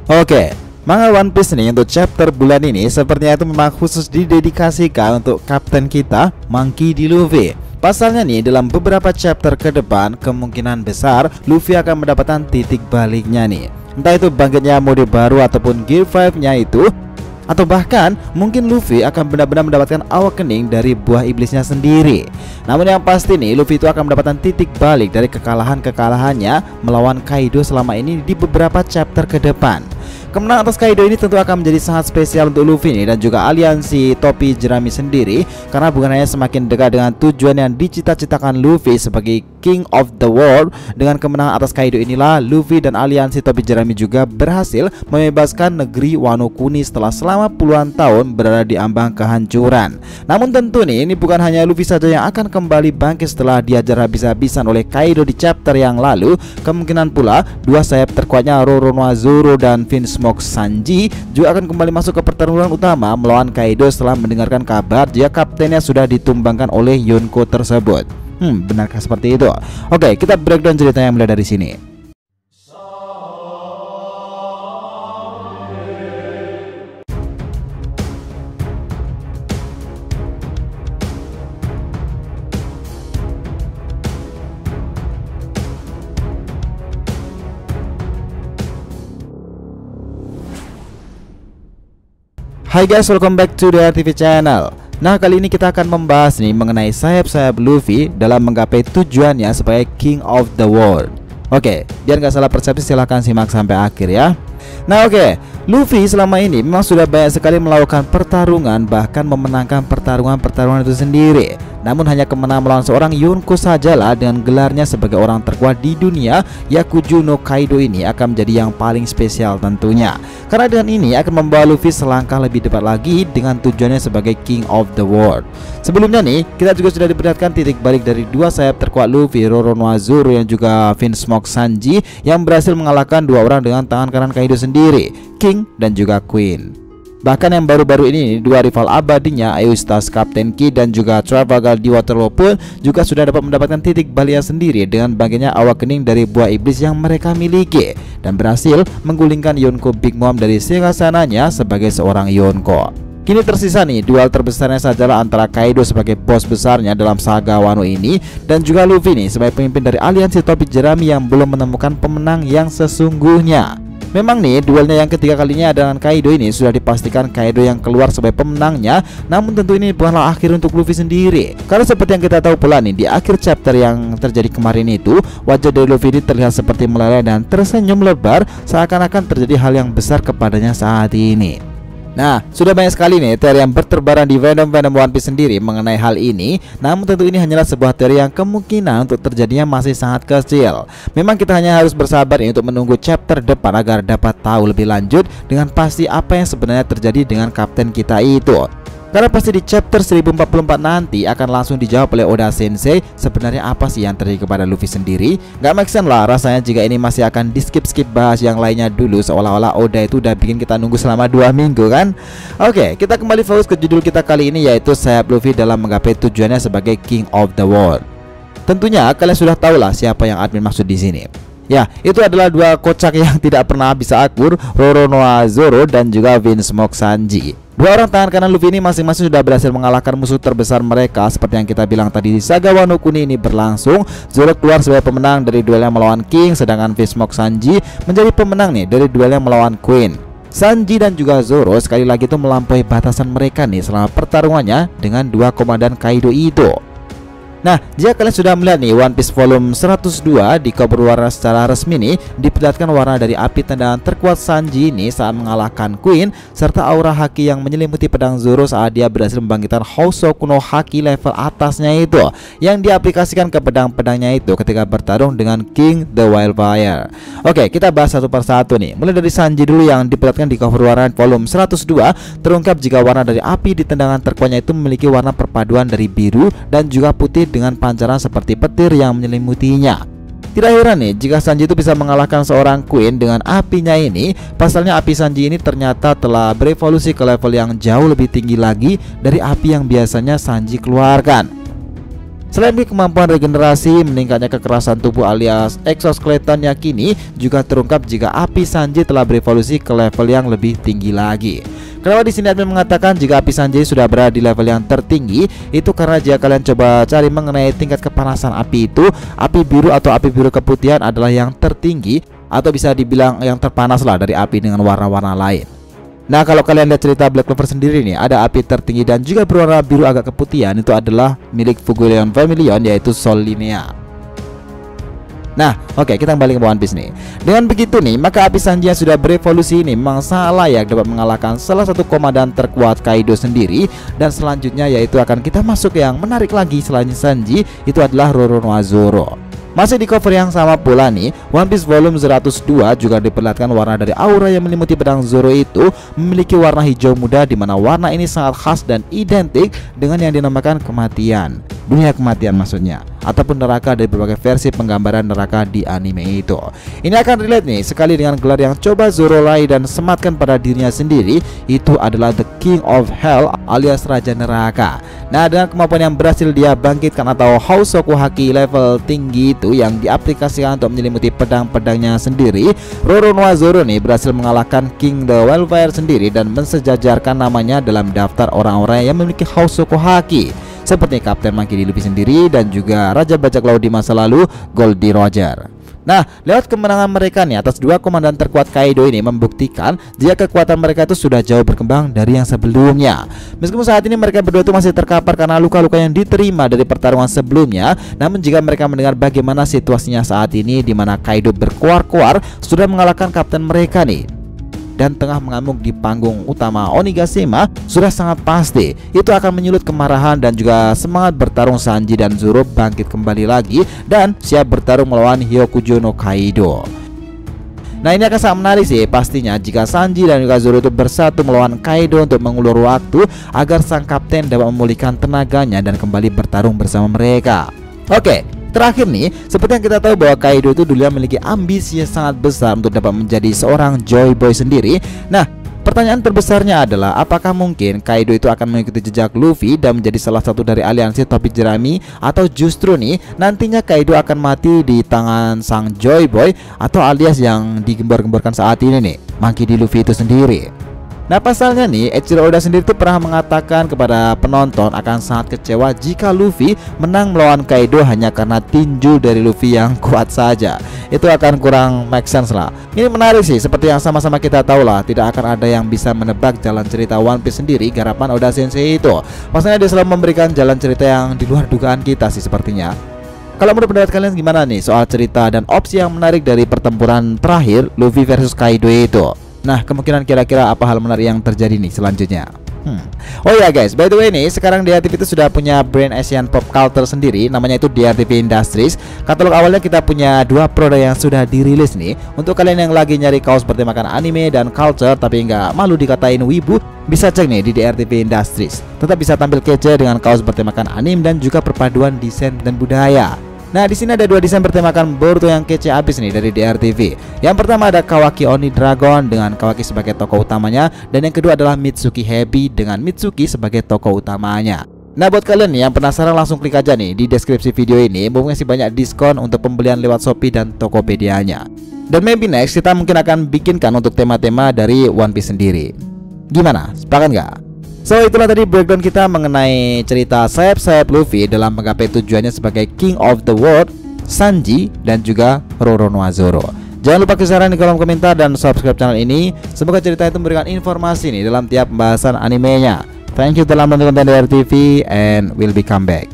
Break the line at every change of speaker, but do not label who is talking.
Oke, manga One Piece nih untuk chapter bulan ini sepertinya itu memang khusus didedikasikan untuk kapten kita, Monkey D. Luffy. Pasalnya nih, dalam beberapa chapter ke depan kemungkinan besar Luffy akan mendapatkan titik baliknya nih. Entah itu bangkitnya mode baru ataupun Gear 5-nya itu, atau bahkan mungkin Luffy akan benar-benar mendapatkan awakening dari buah iblisnya sendiri. Namun yang pasti nih, Luffy itu akan mendapatkan titik balik dari kekalahannya melawan Kaido selama ini di beberapa chapter ke depan. Kemenangan atas Kaido ini tentu akan menjadi sangat spesial untuk Luffy nih, dan juga aliansi topi jerami sendiri, karena bukan hanya semakin dekat dengan tujuan yang dicita-citakan Luffy sebagai King of the World. Dengan kemenangan atas Kaido inilah Luffy dan aliansi topi jerami juga berhasil membebaskan negeri Wano Kuni setelah selama puluhan tahun berada di ambang kehancuran. Namun tentu nih, ini bukan hanya Luffy saja yang akan kembali bangkit setelah diajar habis-habisan oleh Kaido di chapter yang lalu. Kemungkinan pula dua sayap terkuatnya Roronoa Zoro dan Vinsmoke Sanji juga akan kembali masuk ke pertarungan utama melawan Kaido setelah mendengarkan kabar jika kaptennya sudah ditumbangkan oleh Yonko tersebut. Benarkah seperti itu? Oke, kita breakdown ceritanya mulai dari sini. Hai guys, welcome back to the RTV channel. Nah, kali ini kita akan membahas nih mengenai sayap-sayap Luffy dalam menggapai tujuannya sebagai King of the World. Oke, biar nggak salah persepsi silahkan simak sampai akhir ya. Nah oke, Luffy selama ini memang sudah banyak sekali melakukan pertarungan, bahkan memenangkan pertarungan itu sendiri. Namun hanya kemenangan melawan seorang Yonko sajalah dengan gelarnya sebagai orang terkuat di dunia, Yakuju no Kaido ini akan menjadi yang paling spesial tentunya. Karena dengan ini akan membawa Luffy selangkah lebih dekat lagi dengan tujuannya sebagai King of the World. Sebelumnya nih, kita juga sudah diperlihatkan titik balik dari dua sayap terkuat Luffy, Roronoa Zoro yang juga Vinsmoke Sanji, yang berhasil mengalahkan dua orang dengan tangan kanan Kaido sendiri, King dan juga Queen. Bahkan yang baru-baru ini, dua rival abadinya Eustace, Captain Kid dan juga Trafalgar di Waterloo pun juga sudah dapat mendapatkan titik baliknya sendiri dengan bangkitnya awakening dari buah iblis yang mereka miliki, dan berhasil menggulingkan Yonko Big Mom dari singgasananya sebagai seorang Yonko. Kini tersisa nih duel terbesarnya sajalah antara Kaido sebagai bos besarnya dalam saga Wano ini, dan juga Luffy nih sebagai pemimpin dari aliansi topi jerami yang belum menemukan pemenang yang sesungguhnya. Memang nih, duelnya yang ketiga kalinya dengan Kaido ini sudah dipastikan Kaido yang keluar sebagai pemenangnya. Namun tentu ini bukanlah akhir untuk Luffy sendiri, karena seperti yang kita tahu pula nih, di akhir chapter yang terjadi kemarin itu, wajah dari Luffy ini terlihat seperti meleleh dan tersenyum lebar, seakan-akan terjadi hal yang besar kepadanya saat ini. Nah, sudah banyak sekali nih teori yang berterbaran di fandom One Piece sendiri mengenai hal ini. Namun tentu ini hanyalah sebuah teori yang kemungkinan untuk terjadinya masih sangat kecil. Memang kita hanya harus bersabar nih untuk menunggu chapter depan agar dapat tahu lebih lanjut dengan pasti apa yang sebenarnya terjadi dengan kapten kita itu. Karena pasti di chapter 1044 nanti akan langsung dijawab oleh Oda Sensei sebenarnya apa sih yang terjadi kepada Luffy sendiri. Gak make sense lah rasanya jika ini masih akan di skip bahas yang lainnya dulu, seolah-olah Oda itu udah bikin kita nunggu selama 2 minggu kan. Oke, kita kembali fokus ke judul kita kali ini, yaitu sayap Luffy dalam menggapai tujuannya sebagai King of the World. Tentunya kalian sudah tahu lah siapa yang admin maksud di sini. Ya, itu adalah dua kocak yang tidak pernah bisa akur, Roronoa Zoro dan juga Vinsmoke Sanji. Dua orang tangan kanan Luffy ini masing-masing sudah berhasil mengalahkan musuh terbesar mereka. Seperti yang kita bilang tadi, di saga Wano Kuni ini berlangsung, Zoro keluar sebagai pemenang dari duelnya melawan King, sedangkan Vinsmoke Sanji menjadi pemenang nih dari duelnya melawan Queen. Sanji dan juga Zoro sekali lagi itu melampaui batasan mereka nih selama pertarungannya dengan dua komandan Kaido itu. Nah, jika kalian sudah melihat nih One Piece volume 102, di cover warna secara resmi nih diperlihatkan warna dari api tendangan terkuat Sanji ini saat mengalahkan Queen, serta aura haki yang menyelimuti pedang Zoro saat dia berhasil membangkitkan Hosoku no Haki level atasnya itu, yang diaplikasikan ke pedang-pedangnya itu ketika bertarung dengan King the Wildfire. Oke, kita bahas satu persatu nih. Mulai dari Sanji dulu yang diperlihatkan di cover warna volume 102. Terungkap jika warna dari api di tendangan terkuatnya itu memiliki warna perpaduan dari biru dan juga putih dengan pancaran seperti petir yang menyelimutinya. Tidak heran nih jika Sanji itu bisa mengalahkan seorang Queen dengan apinya ini. Pasalnya api Sanji ini ternyata telah berevolusi ke level yang jauh lebih tinggi lagi dari api yang biasanya Sanji keluarkan. Selain kemampuan regenerasi, meningkatnya kekerasan tubuh alias exoskeletonnya kini juga terungkap jika api Sanji telah berevolusi ke level yang lebih tinggi lagi. Kenapa di sini admin mengatakan jika api Sanji sudah berada di level yang tertinggi? Itu karena jika kalian coba cari mengenai tingkat kepanasan api itu, api biru atau api biru keputihan adalah yang tertinggi atau bisa dibilang yang terpanas lah dari api dengan warna-warna lain. Nah, kalau kalian lihat cerita Black Clover sendiri nih, ada api tertinggi dan juga berwarna biru agak keputihan, itu adalah milik Fuegoleon Family, yaitu Sol Linea. Nah, oke, kita kembali ke One Piece nih. Dengan begitu nih, maka api Sanji yang sudah berevolusi ini memang sangat layak dapat mengalahkan salah satu komandan terkuat Kaido sendiri. Dan selanjutnya yaitu akan kita masuk yang menarik lagi selain Sanji, itu adalah Roronoa Zoro. Masih di cover yang sama pula nih, One Piece volume 102 juga diperlihatkan warna dari aura yang menyelimuti pedang Zoro itu memiliki warna hijau muda, di mana warna ini sangat khas dan identik dengan yang dinamakan kematian. Dunia kematian maksudnya, ataupun neraka dari berbagai versi penggambaran neraka di anime itu. Ini akan relate nih sekali dengan gelar yang coba Zoro raih dan sematkan pada dirinya sendiri, itu adalah The King of Hell alias Raja Neraka. Nah, dengan kemampuan yang berhasil dia bangkitkan atau Housoku Haki level tinggi itu yang diaplikasikan untuk menyelimuti pedang-pedangnya sendiri, Roronoa Zoro nih berhasil mengalahkan King the Wildfire sendiri dan mensejajarkan namanya dalam daftar orang-orang yang memiliki Housoku Haki, seperti Kapten Monkey D. Luffy sendiri dan juga Raja Bajak Laut di masa lalu, Goldie Roger. Nah, lewat kemenangan mereka nih atas dua komandan terkuat Kaido ini membuktikan jika kekuatan mereka itu sudah jauh berkembang dari yang sebelumnya. Meskipun saat ini mereka berdua itu masih terkapar karena luka-luka yang diterima dari pertarungan sebelumnya, namun jika mereka mendengar bagaimana situasinya saat ini di mana Kaido berkuar-kuar sudah mengalahkan kapten mereka nih dan tengah mengamuk di panggung utama Onigashima, sudah sangat pasti itu akan menyulut kemarahan dan juga semangat bertarung Sanji dan Zoro bangkit kembali lagi dan siap bertarung melawan Hyokujo no Kaido. Nah, ini akan sangat menarik sih pastinya jika Sanji dan juga Zoro itu bersatu melawan Kaido untuk mengulur waktu agar sang kapten dapat memulihkan tenaganya dan kembali bertarung bersama mereka. Oke, terakhir nih, seperti yang kita tahu bahwa Kaido itu dulunya memiliki ambisi yang sangat besar untuk dapat menjadi seorang Joy Boy sendiri. Nah, pertanyaan terbesarnya adalah apakah mungkin Kaido itu akan mengikuti jejak Luffy dan menjadi salah satu dari aliansi topi jerami, atau justru nih nantinya Kaido akan mati di tangan sang Joy Boy atau alias yang digembor-gemborkan saat ini nih, Monkey D. Luffy itu sendiri. Nah, pasalnya nih, Eiichiro Oda sendiri tuh pernah mengatakan kepada penonton akan sangat kecewa jika Luffy menang melawan Kaido hanya karena tinju dari Luffy yang kuat saja. Itu akan kurang make sense lah. Ini menarik sih, seperti yang sama-sama kita tahu lah, tidak akan ada yang bisa menebak jalan cerita One Piece sendiri garapan Oda Sensei itu. Pasalnya dia selalu memberikan jalan cerita yang di luar dugaan kita sih sepertinya. Kalau menurut pendapat kalian gimana nih soal cerita dan opsi yang menarik dari pertempuran terakhir Luffy versus Kaido itu? Nah, kemungkinan kira-kira apa hal menarik yang terjadi nih selanjutnya? Oh ya guys, by the way nih, sekarang DRTV itu sudah punya brand Asian Pop Culture sendiri, namanya itu DRTV Industries. Katalog awalnya kita punya dua produk yang sudah dirilis nih. Untuk kalian yang lagi nyari kaos bertemakan anime dan culture tapi nggak malu dikatain wibu, bisa cek nih di DRTV Industries. Tetap bisa tampil kece dengan kaos bertemakan anime dan juga perpaduan desain dan budaya. Nah, di sini ada dua desain bertemakan Boruto yang kece abis nih dari DRTV. Yang pertama ada Kawaki Oni Dragon dengan Kawaki sebagai tokoh utamanya, dan yang kedua adalah Mitsuki Happy dengan Mitsuki sebagai tokoh utamanya. Nah, buat kalian nih yang penasaran langsung klik aja nih di deskripsi video ini, mumpung masih banyak diskon untuk pembelian lewat Shopee dan Tokopedia-nya. Dan maybe next kita mungkin akan bikinkan untuk tema-tema dari One Piece sendiri. Gimana? Sepakat nggak? So, itulah tadi breakdown kita mengenai cerita sayap-sayap Luffy dalam menggapai tujuannya sebagai King of the World, Sanji, dan juga Roronoa Zoro. Jangan lupa kisaran di kolom komentar dan subscribe channel ini. Semoga cerita itu memberikan informasi nih dalam tiap pembahasan animenya. Thank you telah menonton DRTV and we'll be come back.